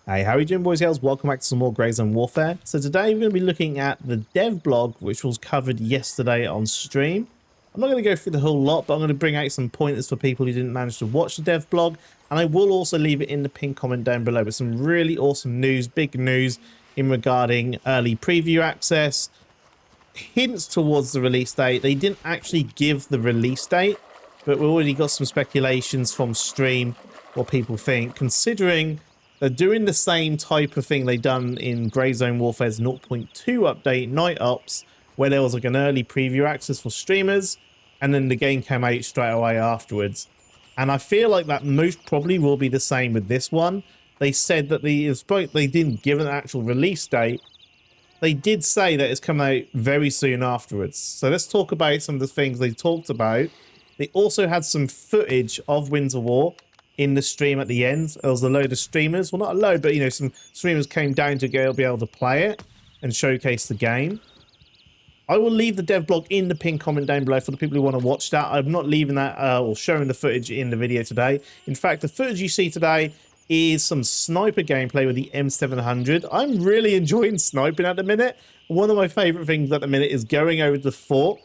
Hey, how are you doing, boys and girls? Welcome back to some more Grey Zone Warfare. So today we're going to be looking at the dev blog, which was covered yesterday on stream. I'm not going to go through the whole lot, but I'm going to bring out some pointers for people who didn't manage to watch the dev blog. And I will also leave it in the pinned comment down below with some really awesome news, big news in regarding early preview access, hints towards the release date. They didn't actually give the release date, but we already got some speculations from stream what people think, considering they're doing the same type of thing they done in Grey Zone Warfare's 0.2 update, Night Ops, where there was like an early preview access for streamers, and then the game came out straight away afterwards. And I feel like that most probably will be the same with this one. They said that they didn't give an actual release date. They did say that it's coming out very soon afterwards. So let's talk about some of the things they talked about. They also had some footage of Winds of War in the stream at the end. There was a load of streamers. Well, not a load, but, you know, some streamers came down to be able to play it and showcase the game. I will leave the dev blog in the pinned comment down below for the people who want to watch that. I'm not leaving that or showing the footage in the video today. In fact, the footage you see today is some sniper gameplay with the M700. I'm really enjoying sniping at the minute. One of my favorite things at the minute is going over the fort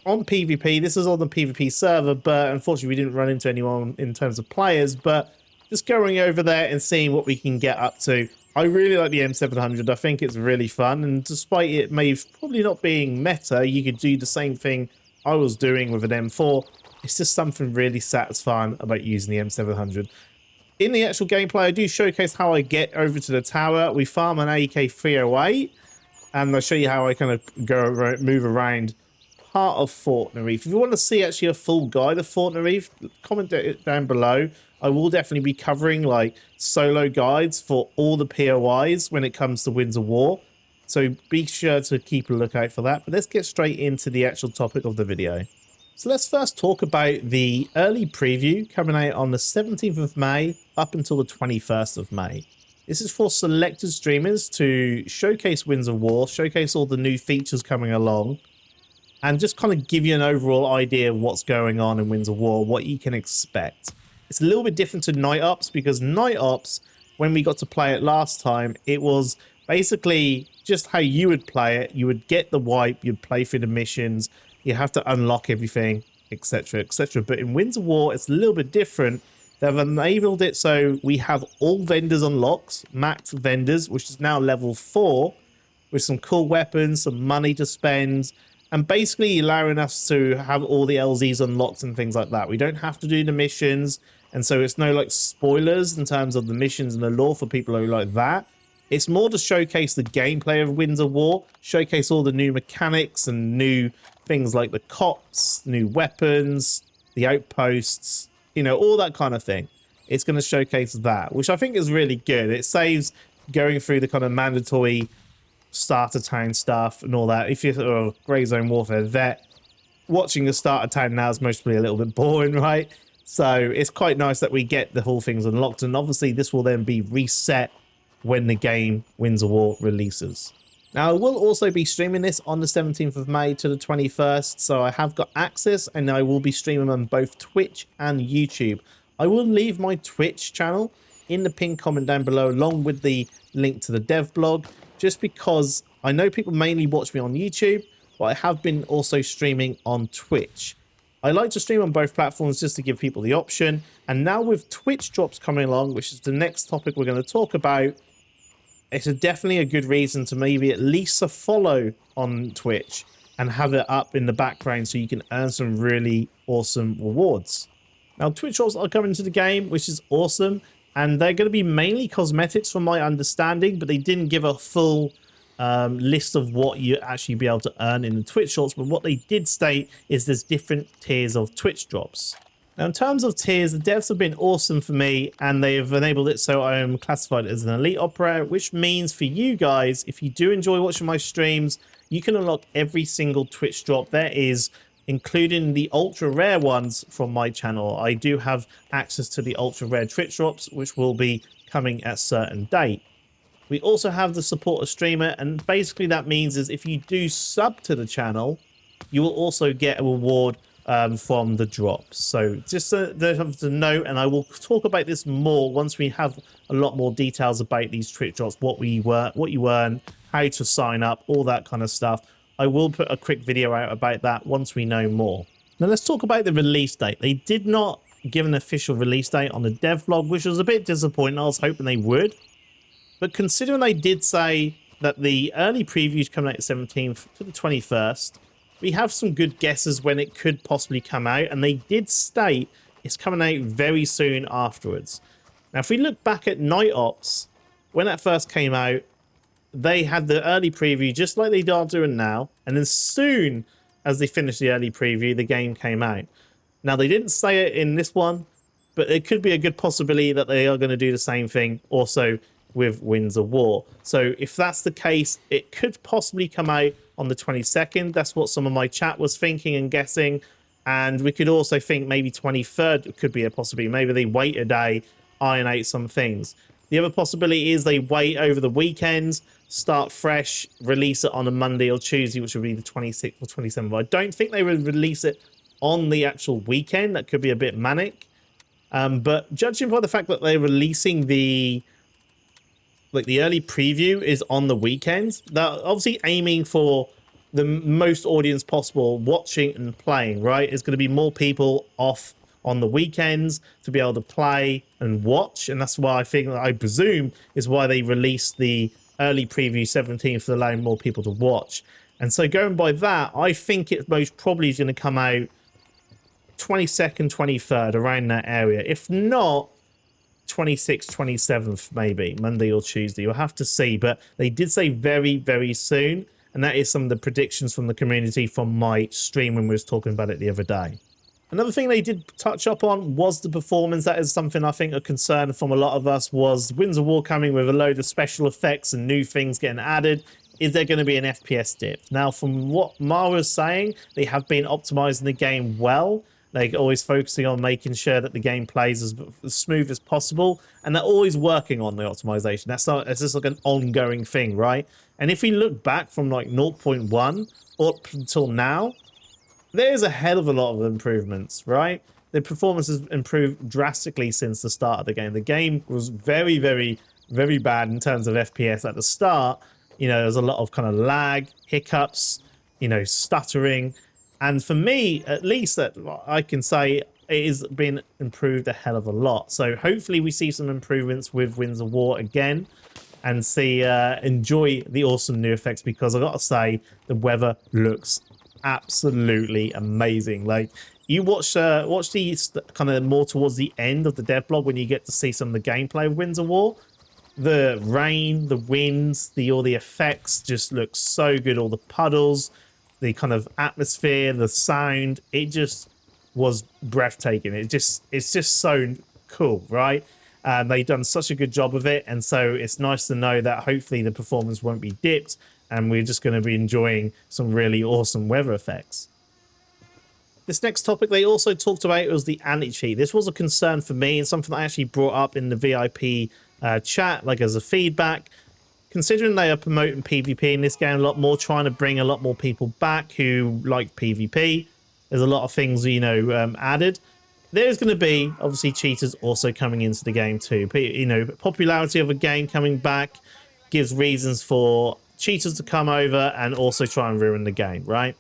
on PvP. This is on the PvP server, but unfortunately we didn't run into anyone in terms of players, but just going over there and seeing what we can get up to. I really like the M700. I think it's really fun, and despite it probably not being meta, you could do the same thing I was doing with an M4. It's just something really satisfying about using the M700. In the actual gameplay, I do showcase how I get over to the tower. We farm an AK-308, and I'll show you how I kind of move around part of Fort Narif. If you want to see actually a full guide of Fort Narif, comment it down below. I will definitely be covering like solo guides for all the POIs when it comes to Winds of War. So be sure to keep a lookout for that. But let's get straight into the actual topic of the video. So let's first talk about the early preview coming out on the 17th of May up until the 21st of May. This is for selected streamers to showcase Winds of War, showcase all the new features coming along, and just kind of give you an overall idea of what's going on in Winds of War, what you can expect. It's a little bit different to Night Ops, because Night Ops, when we got to play it last time, it was basically just how you would play it. You would get the wipe, you'd play through the missions, you have to unlock everything, etc, etc. But in Winds of War, it's a little bit different. They've enabled it so we have all vendors unlocked, max vendors, which is now level 4, with some cool weapons, some money to spend, and basically allowing us to have all the LZs unlocked and things like that. We don't have to do the missions, and so it's no like spoilers in terms of the missions and the lore for people who like that. It's more to showcase the gameplay of Winds of War, showcase all the new mechanics and new things like the cops, new weapons, the outposts, you know, all that kind of thing. It's going to showcase that, which I think is really good. It saves going through the kind of mandatory starter town stuff and all that. If you're a Grey Zone Warfare vet, watching the starter town now is mostly a little bit boring, right? So it's quite nice that we get the whole things unlocked, and obviously this will then be reset when the game Winds of War releases. Now, I will also be streaming this on the 17th of May to the 21st, so I have got access, and I will be streaming on both Twitch and YouTube. I will leave my Twitch channel in the pinned comment down below, along with the link to the dev blog, just because I know people mainly watch me on YouTube, but I have been also streaming on Twitch. I like to stream on both platforms just to give people the option, and now with Twitch drops coming along, which is the next topic we're going to talk about, it's definitely a good reason to maybe at least a follow on Twitch and have it up in the background so you can earn some really awesome rewards. Now, Twitch drops are coming to the game, which is awesome, and they're going to be mainly cosmetics from my understanding, but they didn't give a full list of what you actually be able to earn in the Twitch shorts. But what they did state is there's different tiers of Twitch drops. Now, in terms of tiers, the devs have been awesome for me, and they've enabled it so I am classified as an elite operator, which means for you guys, if you do enjoy watching my streams, you can unlock every single Twitch drop there is, including the ultra rare ones from my channel. I do have access to the ultra rare Twitch drops, which will be coming at a certain date. We also have the support a streamer, and basically that means is if you do sub to the channel, you will also get a reward from the drops. So just to note, and I will talk about this more once we have a lot more details about these Twitch drops, what you earn, how to sign up, all that kind of stuff. I will put a quick video out about that once we know more. Now let's talk about the release date. They did not give an official release date on the dev blog, which was a bit disappointing. I was hoping they would. But considering they did say that the early previews coming out the 17th to the 21st, we have some good guesses when it could possibly come out. And they did state it's coming out very soon afterwards. Now, if we look back at Night Ops, when that first came out, they had the early preview just like they are doing now. And as soon as they finished the early preview, the game came out. Now, they didn't say it in this one, but it could be a good possibility that they are going to do the same thing also with Winds of War. So if that's the case, it could possibly come out on the 22nd. That's what some of my chat was thinking and guessing. And we could also think maybe 23rd could be a possibility. Maybe they wait a day, iron out some things. The other possibility is they wait over the weekends, start fresh, release it on a Monday or Tuesday, which would be the 26th or 27th. I don't think they would release it on the actual weekend. That could be a bit manic. But judging by the fact that they're releasing the early preview is on the weekends, they're obviously aiming for the most audience possible watching and playing, right? It's going to be more people off on the weekends to be able to play and watch. And that's why I presume is why they released the early preview 17th, allowing more people to watch. And so going by that, I think it most probably is going to come out 22nd, 23rd, around that area. If not, 26th, 27th, maybe Monday or Tuesday. You'll have to see, but they did say very, very soon. And that is some of the predictions from the community from my stream when we was talking about it the other day. Another thing they did touch up on was the performance. That is something I think a concern from a lot of us was Winds of War coming with a load of special effects and new things getting added. Is there going to be an FPS dip? Now, from what Mara was saying, they have been optimizing the game well. They're always focusing on making sure that the game plays as smooth as possible. And they're always working on the optimization. It's just like an ongoing thing, right? And if we look back from like 0.1 up until now, there's a hell of a lot of improvements, right? The performance has improved drastically since the start of the game. The game was very, very, very bad in terms of FPS at the start. You know, there's a lot of kind of lag, hiccups, you know, stuttering. And for me, at least, that I can say it has been improved a hell of a lot. So hopefully we see some improvements with Winds of War again and enjoy the awesome new effects, because I got to say the weather looks absolutely amazing. Like, you watch the kind of more towards the end of the dev blog when you get to see some of the gameplay of Winds of War. The rain, the winds, all the effects just look so good. All the puddles, the kind of atmosphere, the sound, it just was breathtaking. It's just so cool, right? They've done such a good job of it, and so it's nice to know that hopefully the performance won't be dipped, and we're just going to be enjoying some really awesome weather effects. This next topic they also talked about was the anti-cheat. This was a concern for me and something I actually brought up in the VIP chat, like as a feedback. Considering they are promoting PvP in this game a lot more, trying to bring a lot more people back who like PvP, there's a lot of things, you know, added. There's going to be, obviously, cheaters also coming into the game too. You know, popularity of a game coming back gives reasons for cheaters to come over and also try and ruin the game, right?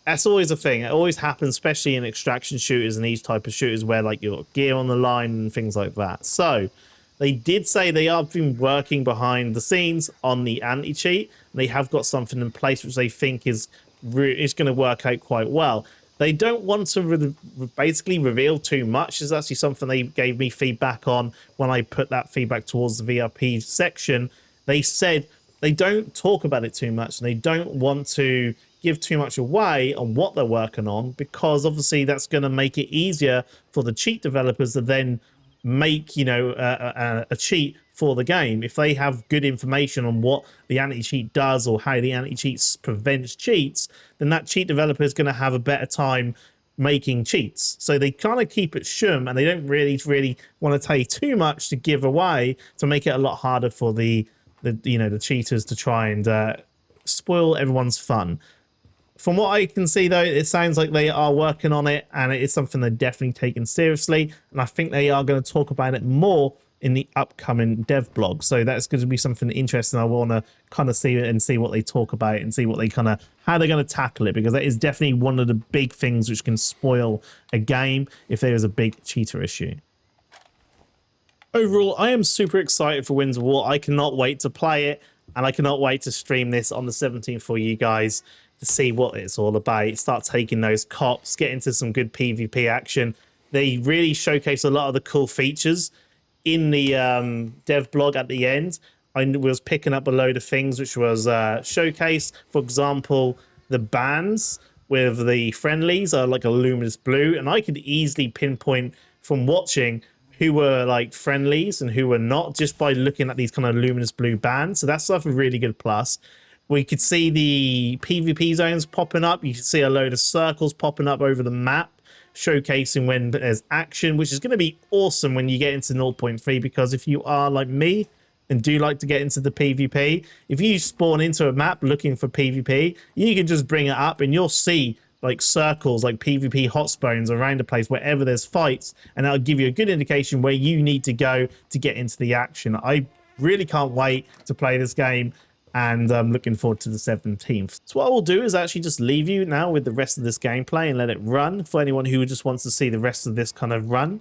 That's always a thing. It always happens, especially in extraction shooters and these type of shooters where, like, you've got gear on the line and things like that. So they did say they have been working behind the scenes on the anti-cheat. They have got something in place which they think is going to work out quite well. They don't want to basically reveal too much. It's actually something they gave me feedback on when I put that feedback towards the VIP section. They said they don't talk about it too much, and they don't want to give too much away on what they're working on, because obviously that's going to make it easier for the cheat developers to then make, you know, a cheat for the game. If they have good information on what the anti-cheat does or how the anti-cheat prevents cheats, then that cheat developer is going to have a better time making cheats. So they kind of keep it shum, and they don't really want to tell you too much to give away to make it a lot harder for the cheaters to try and spoil everyone's fun. From what I can see, though, it sounds like they are working on it, and it is something they're definitely taking seriously. And I think they are going to talk about it more in the upcoming dev blog. So that's going to be something interesting. I want to kind of see it and see what they talk about and see what they kind of, how they're going to tackle it, because that is definitely one of the big things which can spoil a game if there is a big cheater issue. Overall, I am super excited for Winds of War. I cannot wait to play it, and I cannot wait to stream this on the 17th for you guys to see what it's all about. Start taking those cops, get into some good PvP action. They really showcase a lot of the cool features in the dev blog at the end. I was picking up a load of things which was showcased. For example, the bands with the friendlies are like a luminous blue, and I could easily pinpoint from watching who were like friendlies and who were not just by looking at these kind of luminous blue bands. So that's stuff a really good plus. We could see the PvP zones popping up. You can see a load of circles popping up over the map, showcasing when there's action, which is going to be awesome when you get into 0.3, because if you are like me and do like to get into the PvP, if you spawn into a map looking for PvP, you can just bring it up and you'll see like circles, like PvP hotspots around the place wherever there's fights, and that'll give you a good indication where you need to go to get into the action. I really can't wait to play this game, and I'm looking forward to the 17th. So what I will do is actually just leave you now with the rest of this gameplay and let it run for anyone who just wants to see the rest of this kind of run.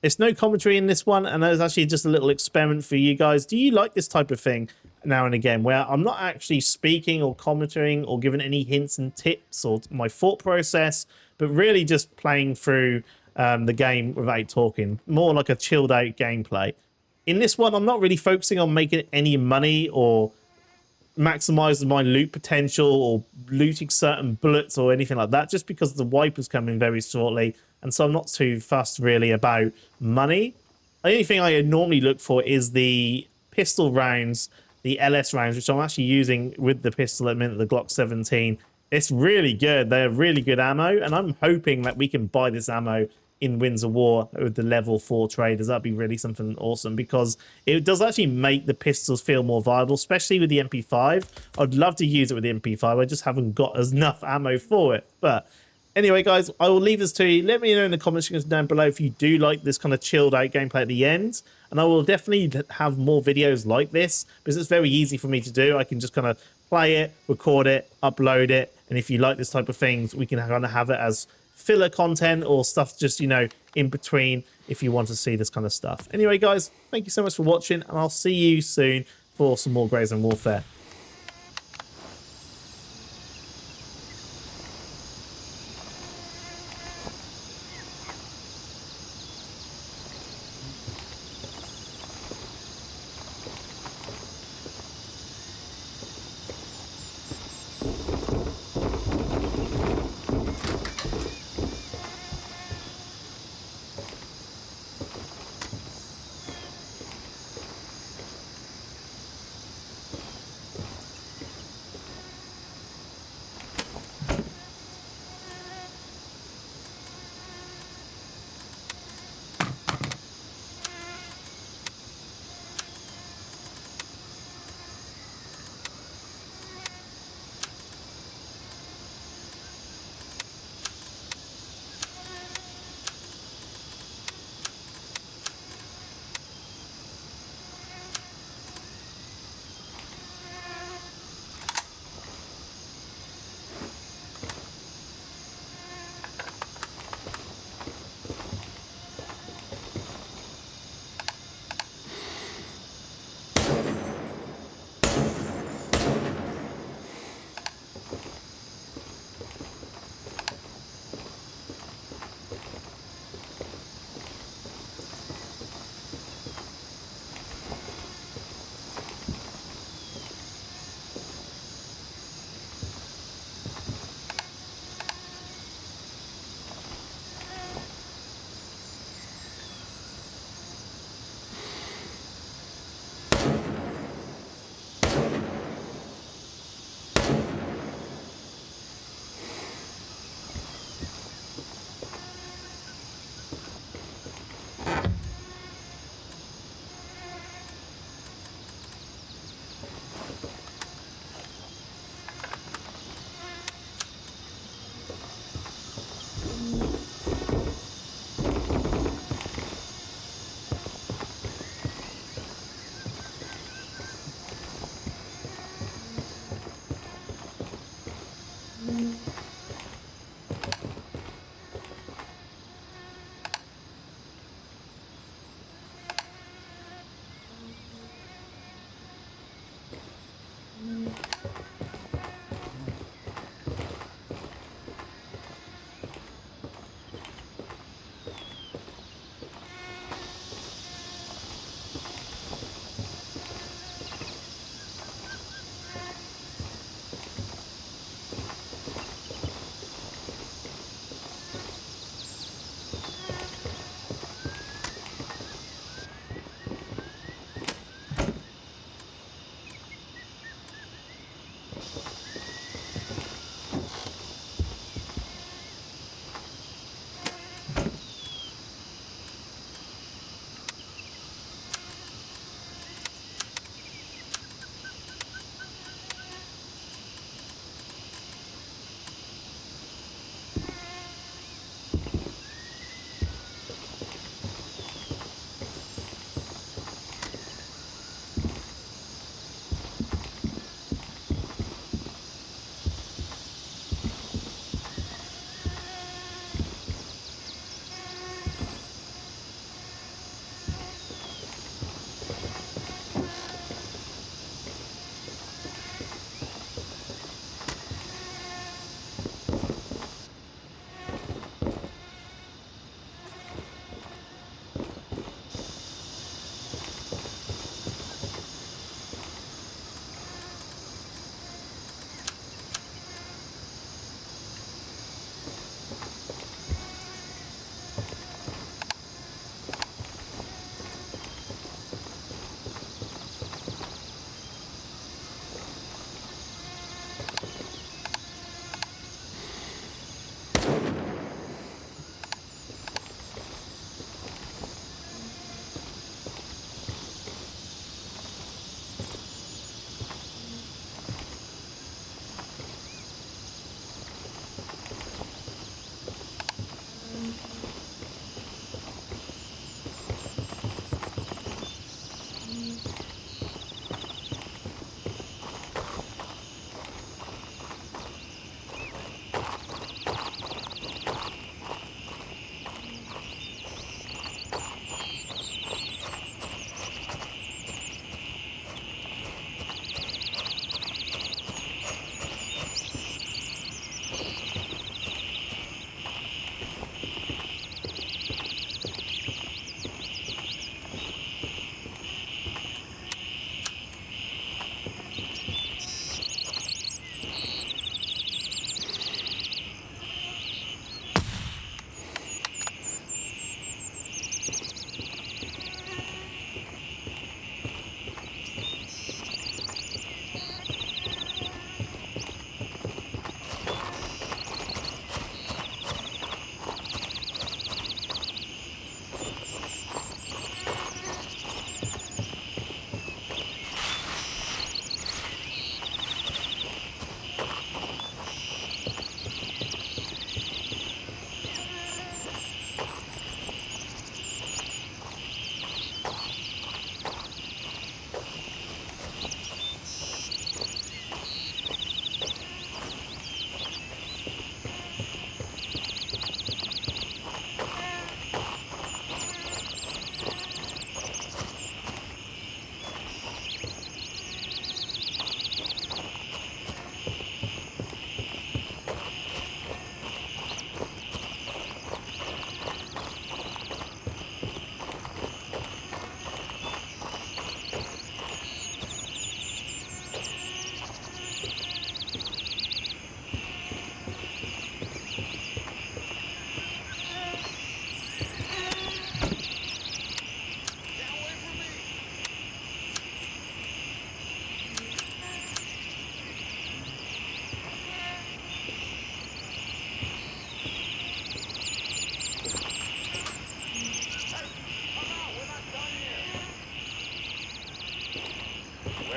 There's no commentary in this one, and there's actually just a little experiment for you guys. Do you like this type of thing now and again, where I'm not actually speaking or commenting or giving any hints and tips or my thought process, but really just playing through the game without talking, more like a chilled out gameplay? In this one, I'm not really focusing on making any money or maximizing my loot potential or looting certain bullets or anything like that, just because the wiper's coming very shortly, and so I'm not too fussed really about money. The only thing I normally look for is the pistol rounds, the LS rounds, which I'm actually using with the pistol at the minute, the Glock 17. It's really good. They're really good ammo, and I'm hoping that we can buy this ammo in Winds of War with the level 4 traders. That'd be really something awesome, because it does actually make the pistols feel more viable, especially with the MP5. I'd love to use it with the MP5. I just haven't got enough ammo for it. But anyway, guys, I will leave this to you. Let me know in the comments down below if you do like this kind of chilled out gameplay at the end. And I will definitely have more videos like this, because it's very easy for me to do. I can just kind of play it, record it, upload it. And if you like this type of things, we can kind of have it as filler content or stuff just, you know, in between if you want to see this kind of stuff. Anyway, guys, thank you so much for watching, and I'll see you soon for some more Grays and Warfare.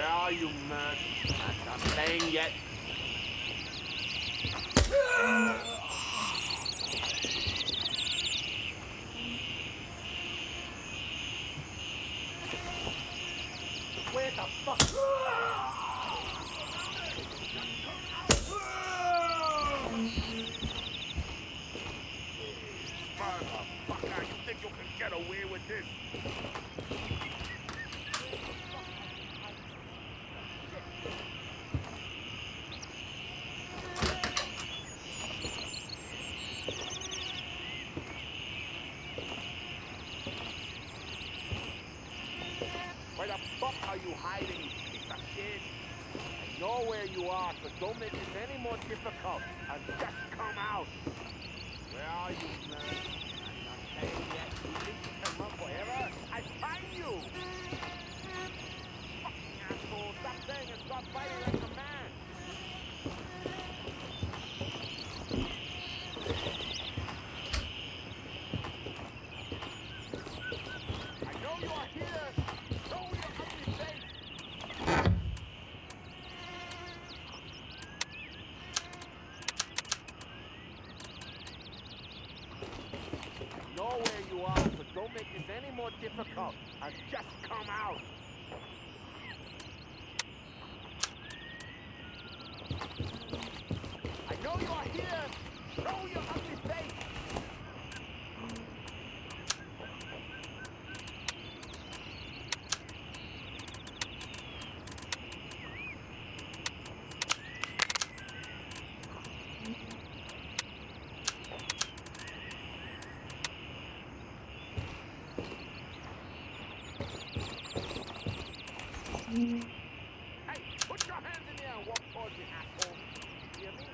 are you, man? Not playing yet. Where the fuck? Motherfucker, you think you can get away with this? Where the fuck are you hiding, you piece of shit? I know where you are, so don't make this any more difficult. And just come out. Where are you, man? I'm not playing yet. You think you can run forever? I find you! Fucking asshole. Stop saying and start fighting like a man. I know you are here. Show your ugly face. I know where you are, so don't make this any more difficult. And just come out. I know you are here. Show your ugly face. Hey, put your hands in the air and walk towards me, asshole. You hear me?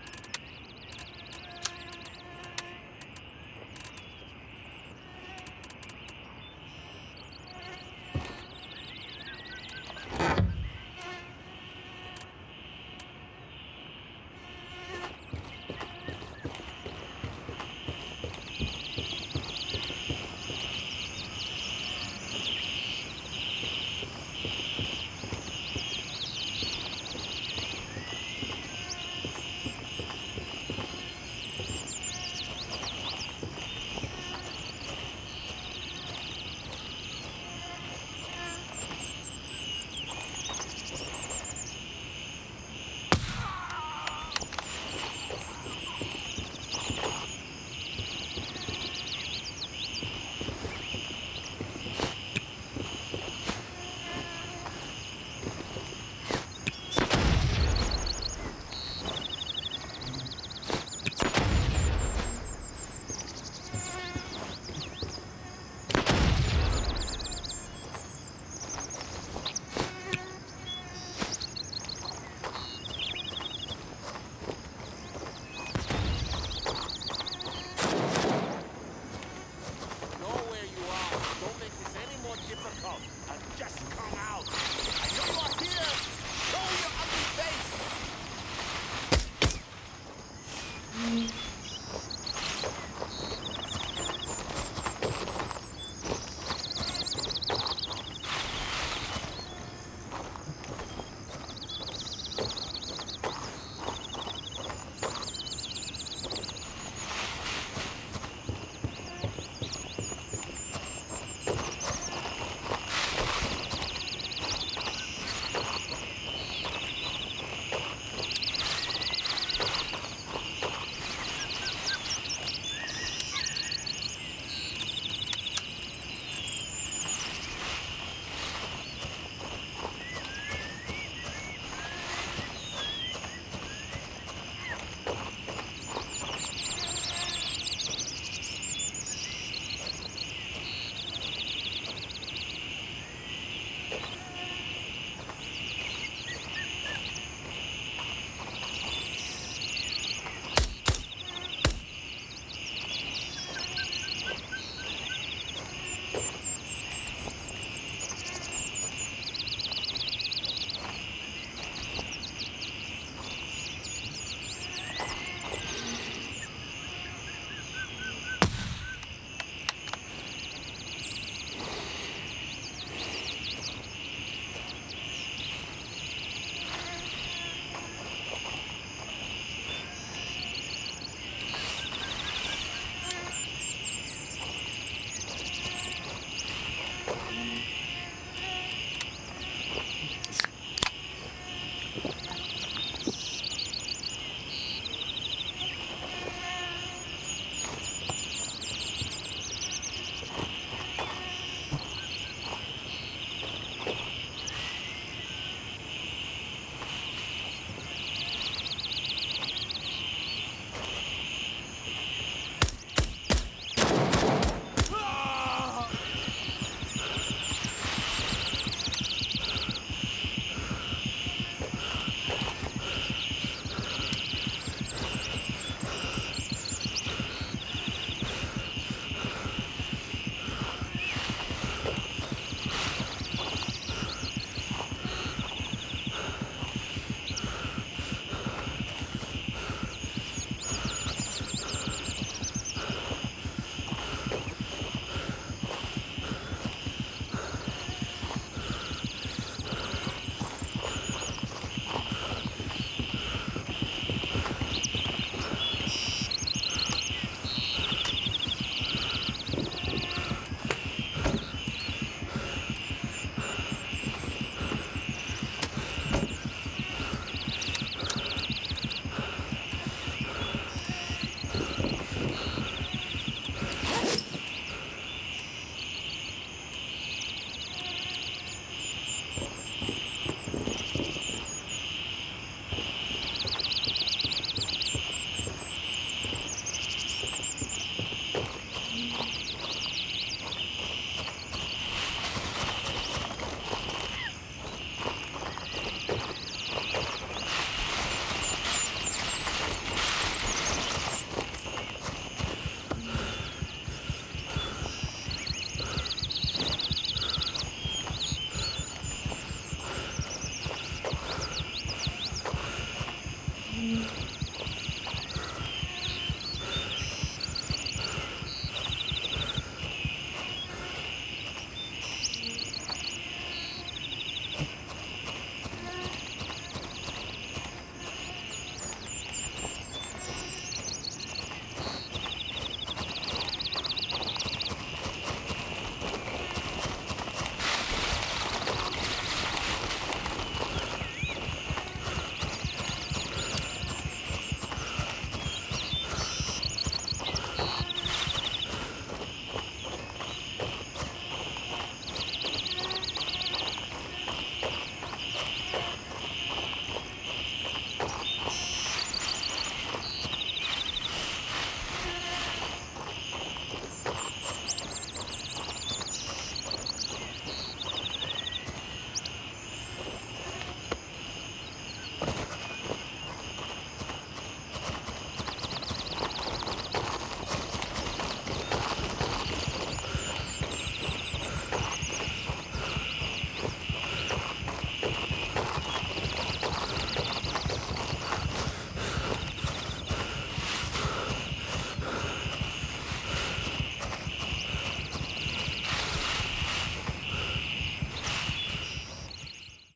Know where you are. Don't make this any more difficult. And just